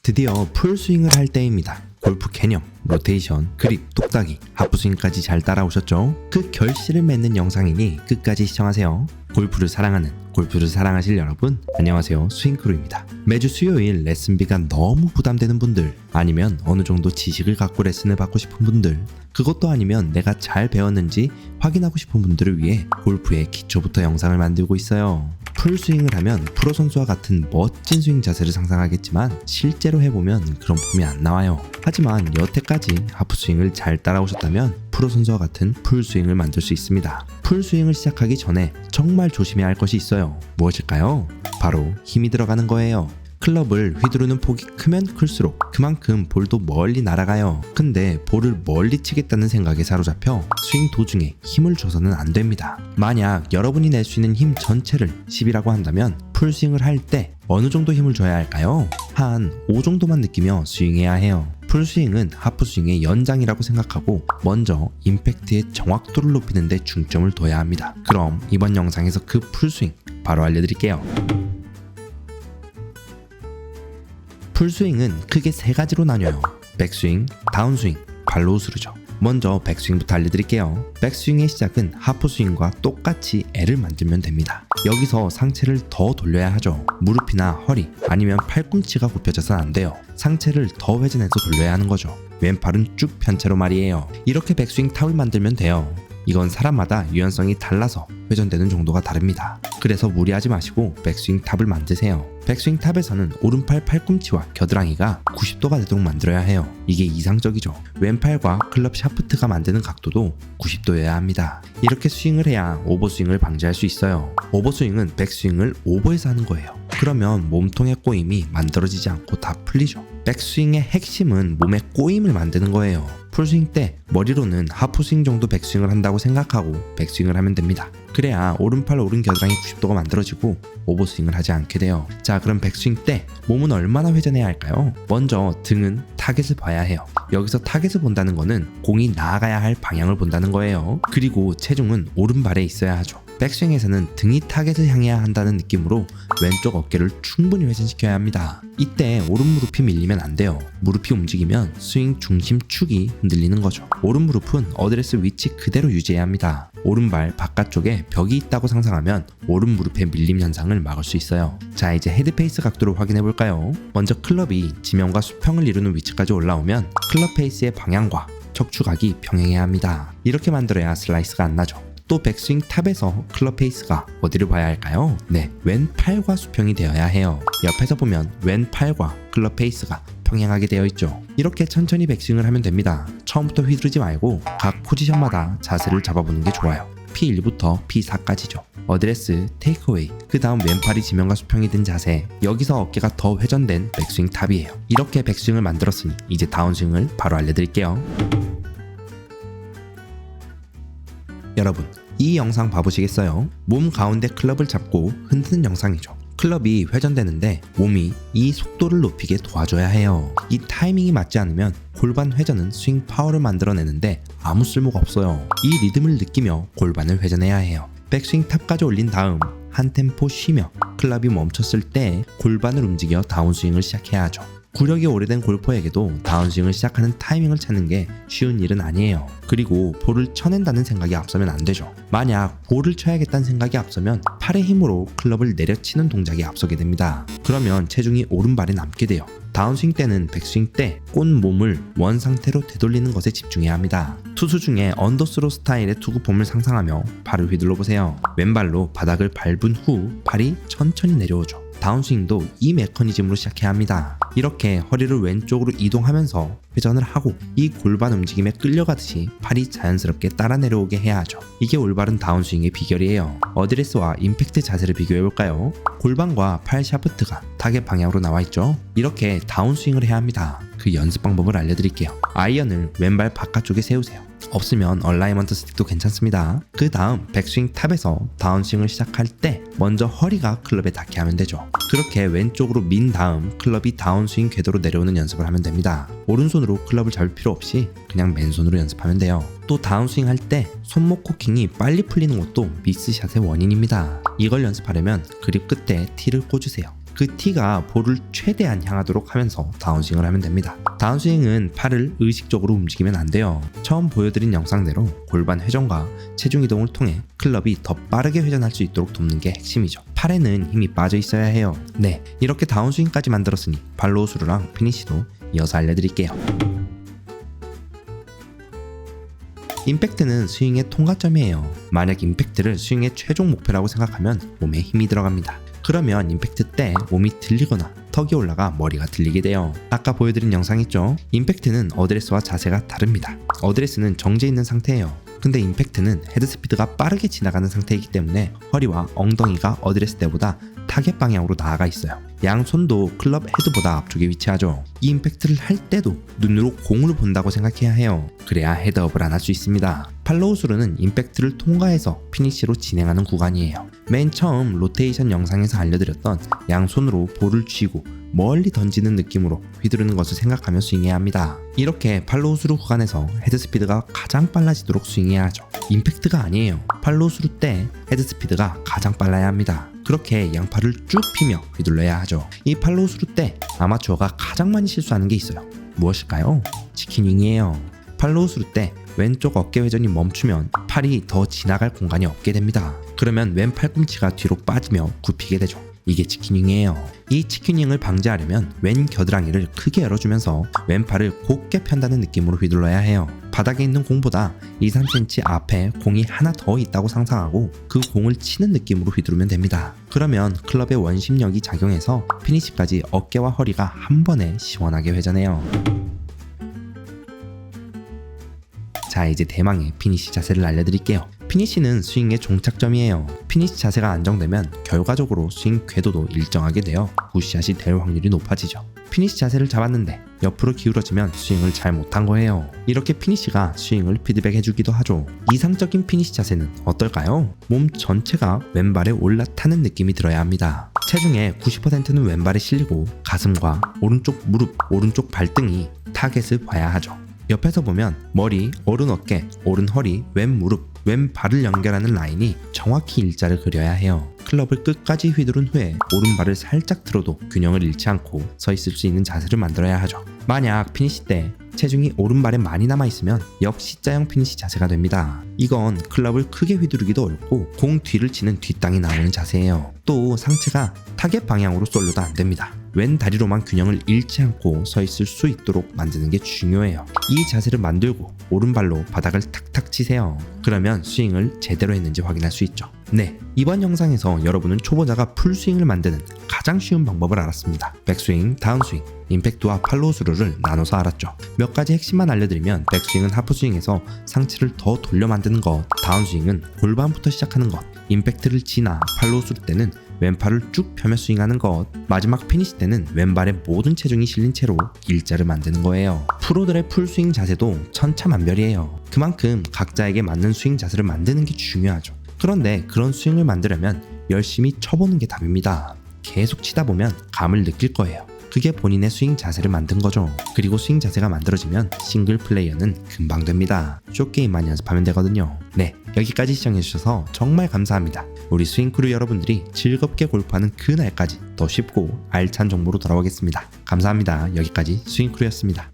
드디어 풀스윙을 할 때입니다. 골프 개념, 로테이션, 그립, 똑딱이, 하프스윙까지 잘 따라오셨죠? 그 결실을 맺는 영상이니 끝까지 시청하세요. 골프를 사랑하는, 골프를 사랑하실 여러분, 안녕하세요. 스윙크루입니다. 매주 수요일 레슨비가 너무 부담되는 분들, 아니면 어느 정도 지식을 갖고 레슨을 받고 싶은 분들, 그것도 아니면 내가 잘 배웠는지 확인하고 싶은 분들을 위해 골프의 기초부터 영상을 만들고 있어요. 풀스윙을 하면 프로 선수와 같은 멋진 스윙 자세를 상상하겠지만 실제로 해보면 그런 폼이 안 나와요. 하지만 여태까지 하프스윙을 잘 따라오셨다면 프로 선수와 같은 풀스윙을 만들 수 있습니다. 풀스윙을 시작하기 전에 정말 조심해야 할 것이 있어요. 무엇일까요? 바로 힘이 들어가는 거예요. 클럽을 휘두르는 폭이 크면 클수록 그만큼 볼도 멀리 날아가요. 근데 볼을 멀리 치겠다는 생각에 사로잡혀 스윙 도중에 힘을 줘서는 안 됩니다. 만약 여러분이 낼 수 있는 힘 전체를 10이라고 한다면 풀스윙을 할 때 어느 정도 힘을 줘야 할까요? 한 5 정도만 느끼며 스윙해야 해요. 풀스윙은 하프스윙의 연장이라고 생각하고 먼저 임팩트의 정확도를 높이는 데 중점을 둬야 합니다. 그럼 이번 영상에서 그 풀스윙 바로 알려드릴게요. 풀스윙은 크게 세 가지로 나뉘어요. 백스윙, 다운스윙, 발로우스루죠. 먼저 백스윙부터 알려드릴게요. 백스윙의 시작은 하프스윙과 똑같이 L을 만들면 됩니다. 여기서 상체를 더 돌려야 하죠. 무릎이나 허리 아니면 팔꿈치가 굽혀져서는 안 돼요. 상체를 더 회전해서 돌려야 하는 거죠. 왼팔은 쭉 편 채로 말이에요. 이렇게 백스윙 탑을 만들면 돼요. 이건 사람마다 유연성이 달라서 회전되는 정도가 다릅니다. 그래서 무리하지 마시고 백스윙 탑을 만드세요. 백스윙 탑에서는 오른팔 팔꿈치와 겨드랑이가 90도가 되도록 만들어야 해요. 이게 이상적이죠. 왼팔과 클럽 샤프트가 만드는 각도도 90도여야 합니다. 이렇게 스윙을 해야 오버스윙을 방지할 수 있어요. 오버스윙은 백스윙을 오버해서 하는 거예요. 그러면 몸통의 꼬임이 만들어지지 않고 다 풀리죠. 백스윙의 핵심은 몸의 꼬임을 만드는 거예요. 풀스윙 때 머리로는 하프스윙 정도 백스윙을 한다고 생각하고 백스윙을 하면 됩니다. 그래야 오른팔 오른 겨드랑이 90도가 만들어지고 오버스윙을 하지 않게 돼요. 자, 그럼 백스윙 때 몸은 얼마나 회전해야 할까요? 먼저 등은 타겟을 봐야 해요. 여기서 타겟을 본다는 거는 공이 나아가야 할 방향을 본다는 거예요. 그리고 체중은 오른발에 있어야 하죠. 백스윙에서는 등이 타겟을 향해야 한다는 느낌으로 왼쪽 어깨를 충분히 회전시켜야 합니다. 이때 오른 무릎이 밀리면 안 돼요. 무릎이 움직이면 스윙 중심 축이 흔들리는 거죠. 오른 무릎은 어드레스 위치 그대로 유지해야 합니다. 오른발 바깥쪽에 벽이 있다고 상상하면 오른 무릎의 밀림 현상을 막을 수 있어요. 자, 이제 헤드페이스 각도를 확인해 볼까요? 먼저 클럽이 지면과 수평을 이루는 위치까지 올라오면 클럽 페이스의 방향과 척추각이 평행해야 합니다. 이렇게 만들어야 슬라이스가 안 나죠. 또 백스윙 탑에서 클럽 페이스가 어디를 봐야 할까요? 네, 왼팔과 수평이 되어야 해요. 옆에서 보면 왼팔과 클럽 페이스가 평행하게 되어 있죠. 이렇게 천천히 백스윙을 하면 됩니다. 처음부터 휘두르지 말고 각 포지션마다 자세를 잡아보는 게 좋아요. P1부터 P4까지죠. 어드레스, 테이크어웨이, 그 다음 왼팔이 지면과 수평이 든 자세, 여기서 어깨가 더 회전된 백스윙 탑이에요. 이렇게 백스윙을 만들었으니 이제 다운스윙을 바로 알려드릴게요. 여러분, 이 영상 봐보시겠어요? 몸 가운데 클럽을 잡고 흔드는 영상이죠. 클럽이 회전되는데 몸이 이 속도를 높이게 도와줘야 해요. 이 타이밍이 맞지 않으면 골반 회전은 스윙 파워를 만들어내는데 아무 쓸모가 없어요. 이 리듬을 느끼며 골반을 회전해야 해요. 백스윙 탑까지 올린 다음 한 템포 쉬며 클럽이 멈췄을 때 골반을 움직여 다운스윙을 시작해야 하죠. 구력이 오래된 골퍼에게도 다운스윙을 시작하는 타이밍을 찾는 게 쉬운 일은 아니에요. 그리고 볼을 쳐낸다는 생각이 앞서면 안 되죠. 만약 볼을 쳐야겠다는 생각이 앞서면 팔의 힘으로 클럽을 내려치는 동작이 앞서게 됩니다. 그러면 체중이 오른발에 남게 돼요. 다운스윙 때는 백스윙 때 꼰 몸을 원 상태로 되돌리는 것에 집중해야 합니다. 투수 중에 언더스로 스타일의 투구폼을 상상하며 발을 휘둘러 보세요. 왼발로 바닥을 밟은 후 팔이 천천히 내려오죠. 다운스윙도 이 메커니즘으로 시작해야 합니다. 이렇게 허리를 왼쪽으로 이동하면서 회전을 하고 이 골반 움직임에 끌려가듯이 팔이 자연스럽게 따라 내려오게 해야 하죠. 이게 올바른 다운스윙의 비결이에요. 어드레스와 임팩트 자세를 비교해볼까요? 골반과 팔 샤프트가 타겟 방향으로 나와 있죠. 이렇게 다운스윙을 해야 합니다. 그 연습 방법을 알려드릴게요. 아이언을 왼발 바깥쪽에 세우세요. 없으면 얼라이먼트 스틱도 괜찮습니다. 그 다음 백스윙 탑에서 다운스윙을 시작할 때 먼저 허리가 클럽에 닿게 하면 되죠. 그렇게 왼쪽으로 민 다음 클럽이 다운스윙 궤도로 내려오는 연습을 하면 됩니다. 오른손으로 클럽을 잡을 필요 없이 그냥 맨손으로 연습하면 돼요. 또 다운스윙 할 때 손목 코킹이 빨리 풀리는 것도 미스샷의 원인입니다. 이걸 연습하려면 그립 끝에 티를 꽂으세요. 그 T가 볼을 최대한 향하도록 하면서 다운스윙을 하면 됩니다. 다운스윙은 팔을 의식적으로 움직이면 안 돼요. 처음 보여드린 영상대로 골반 회전과 체중 이동을 통해 클럽이 더 빠르게 회전할 수 있도록 돕는 게 핵심이죠. 팔에는 힘이 빠져 있어야 해요. 네, 이렇게 다운스윙까지 만들었으니 팔로우 스루랑 피니시도 이어서 알려드릴게요. 임팩트는 스윙의 통과점이에요. 만약 임팩트를 스윙의 최종 목표라고 생각하면 몸에 힘이 들어갑니다. 그러면 임팩트 때 몸이 들리거나 턱이 올라가 머리가 들리게 돼요. 아까 보여드린 영상 있죠? 임팩트는 어드레스와 자세가 다릅니다. 어드레스는 정제 있는 상태예요. 근데 임팩트는 헤드스피드가 빠르게 지나가는 상태이기 때문에 허리와 엉덩이가 어드레스 때보다 타겟 방향으로 나아가 있어요. 양손도 클럽 헤드보다 앞쪽에 위치하죠. 이 임팩트를 할 때도 눈으로 공을 본다고 생각해야 해요. 그래야 헤드업을 안 할 수 있습니다. 팔로우 스루는 임팩트를 통과해서 피니시로 진행하는 구간이에요. 맨 처음 로테이션 영상에서 알려드렸던 양손으로 볼을 쥐고 멀리 던지는 느낌으로 휘두르는 것을 생각하며 스윙해야 합니다. 이렇게 팔로우 스루 구간에서 헤드 스피드가 가장 빨라지도록 스윙해야 하죠. 임팩트가 아니에요. 팔로우 스루 때 헤드 스피드가 가장 빨라야 합니다. 그렇게 양팔을 쭉 펴며 휘둘러야 하죠. 이 팔로우 스루 때 아마추어가 가장 많이 실수하는 게 있어요. 무엇일까요? 치킨윙이에요. 팔로우 스루 때 왼쪽 어깨 회전이 멈추면 팔이 더 지나갈 공간이 없게 됩니다. 그러면 왼 팔꿈치가 뒤로 빠지며 굽히게 되죠. 이게 치킨윙이에요. 이 치킨윙을 방지하려면 왼 겨드랑이를 크게 열어주면서 왼팔을 곧게 편다는 느낌으로 휘둘러야 해요. 바닥에 있는 공보다 2-3cm 앞에 공이 하나 더 있다고 상상하고 그 공을 치는 느낌으로 휘두르면 됩니다. 그러면 클럽의 원심력이 작용해서 피니시까지 어깨와 허리가 한 번에 시원하게 회전해요. 자, 이제 대망의 피니시 자세를 알려드릴게요. 피니시는 스윙의 종착점이에요. 피니시 자세가 안정되면 결과적으로 스윙 궤도도 일정하게 되어 굿샷이 될 확률이 높아지죠. 피니시 자세를 잡았는데 옆으로 기울어지면 스윙을 잘 못한 거예요. 이렇게 피니시가 스윙을 피드백해주기도 하죠. 이상적인 피니시 자세는 어떨까요? 몸 전체가 왼발에 올라타는 느낌이 들어야 합니다. 체중의 90%는 왼발에 실리고 가슴과 오른쪽 무릎, 오른쪽 발등이 타겟을 봐야 하죠. 옆에서 보면 머리, 오른 어깨, 오른 허리, 왼 무릎, 왼 발을 연결하는 라인이 정확히 일자를 그려야 해요. 클럽을 끝까지 휘두른 후에 오른발을 살짝 들어도 균형을 잃지 않고 서 있을 수 있는 자세를 만들어야 하죠. 만약 피니시 때 체중이 오른발에 많이 남아있으면 역시자형 피니시 자세가 됩니다. 이건 클럽을 크게 휘두르기도 어렵고 공 뒤를 치는 뒷땅이 나오는 자세예요. 또 상체가 타겟 방향으로 쏠려도 안 됩니다. 왼 다리로만 균형을 잃지 않고 서 있을 수 있도록 만드는 게 중요해요. 이 자세를 만들고 오른발로 바닥을 탁탁 치세요. 그러면 스윙을 제대로 했는지 확인할 수 있죠. 네, 이번 영상에서 여러분은 초보자가 풀스윙을 만드는 가장 쉬운 방법을 알았습니다. 백스윙, 다운스윙, 임팩트와 팔로우 스루를 나눠서 알았죠. 몇 가지 핵심만 알려드리면 백스윙은 하프스윙에서 상체를 더 돌려 만드는 것, 다운스윙은 골반부터 시작하는 것, 임팩트를 지나 팔로우 스루 때는 왼팔을 쭉 펴며 스윙하는 것, 마지막 피니시 때는 왼발에 모든 체중이 실린 채로 일자를 만드는 거예요. 프로들의 풀스윙 자세도 천차만별이에요. 그만큼 각자에게 맞는 스윙 자세를 만드는 게 중요하죠. 그런데 그런 스윙을 만들려면 열심히 쳐보는 게 답입니다. 계속 치다 보면 감을 느낄 거예요. 그게 본인의 스윙 자세를 만든 거죠. 그리고 스윙 자세가 만들어지면 싱글 플레이어는 금방 됩니다. 숏게임만 연습하면 되거든요. 네, 여기까지 시청해주셔서 정말 감사합니다. 우리 스윙크루 여러분들이 즐겁게 골프하는 그날까지 더 쉽고 알찬 정보로 돌아오겠습니다. 감사합니다. 여기까지 스윙크루였습니다.